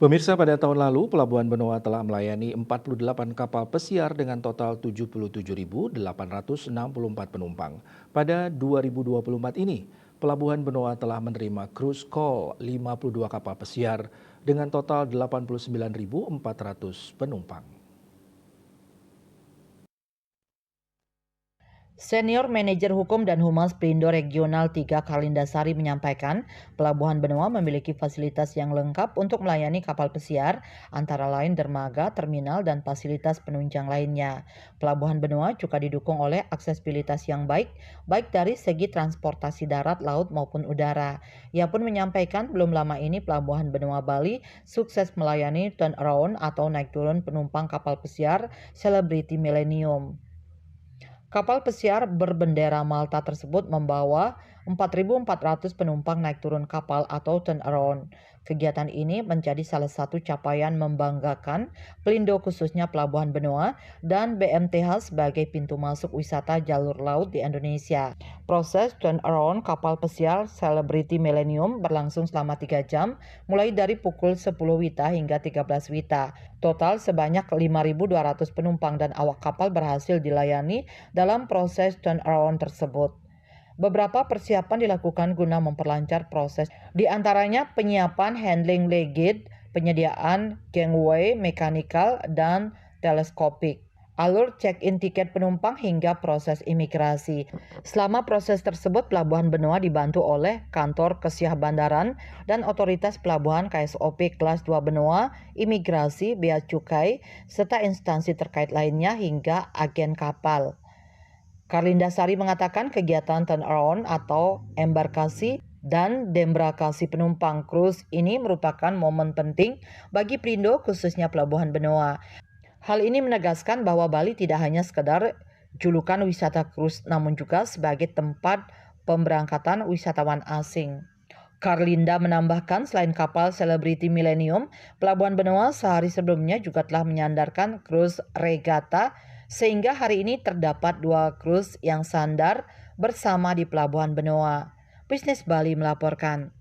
Pemirsa, pada tahun lalu Pelabuhan Benoa telah melayani 48 kapal pesiar dengan total 77.864 penumpang. Pada 2024 ini, Pelabuhan Benoa telah menerima cruise call 52 kapal pesiar dengan total 89.400 penumpang. Senior Manajer Hukum dan Humas Pelindo Regional 3 Karlinda Sari menyampaikan, Pelabuhan Benoa memiliki fasilitas yang lengkap untuk melayani kapal pesiar, antara lain dermaga, terminal, dan fasilitas penunjang lainnya. Pelabuhan Benoa juga didukung oleh aksesibilitas yang baik dari segi transportasi darat, laut, maupun udara. Ia pun menyampaikan belum lama ini Pelabuhan Benoa Bali sukses melayani turnaround atau naik turun penumpang kapal pesiar Celebrity Millennium. Kapal pesiar berbendera Malta tersebut membawa 4.400 penumpang naik turun kapal atau turnaround. Kegiatan ini menjadi salah satu capaian membanggakan Pelindo, khususnya Pelabuhan Benoa dan BMTH sebagai pintu masuk wisata jalur laut di Indonesia. Proses turnaround kapal pesiar Celebrity Millennium berlangsung selama 3 jam, mulai dari pukul 10 WITA hingga 13 WITA. Total sebanyak 5.200 penumpang dan awak kapal berhasil dilayani dalam proses turnaround tersebut. Beberapa persiapan dilakukan guna memperlancar proses, di antaranya penyiapan handling legit, penyediaan gangway mekanikal dan teleskopik, alur check-in tiket penumpang hingga proses imigrasi. Selama proses tersebut, Pelabuhan Benoa dibantu oleh Kantor Kesiah Bandaran dan Otoritas Pelabuhan KSOP Kelas 2 Benoa, Imigrasi, Bea Cukai, serta instansi terkait lainnya hingga agen kapal. Karlinda Sari mengatakan kegiatan turnaround atau embarkasi dan dembarkasi penumpang cruise ini merupakan momen penting bagi Pelindo, khususnya Pelabuhan Benoa. Hal ini menegaskan bahwa Bali tidak hanya sekedar julukan wisata cruise, namun juga sebagai tempat pemberangkatan wisatawan asing. Karlinda menambahkan, selain kapal Celebrity Millennium, Pelabuhan Benoa sehari sebelumnya juga telah menyandarkan cruise regata, sehingga hari ini terdapat 2 cruise yang sandar bersama di Pelabuhan Benoa. Bisnis Bali melaporkan.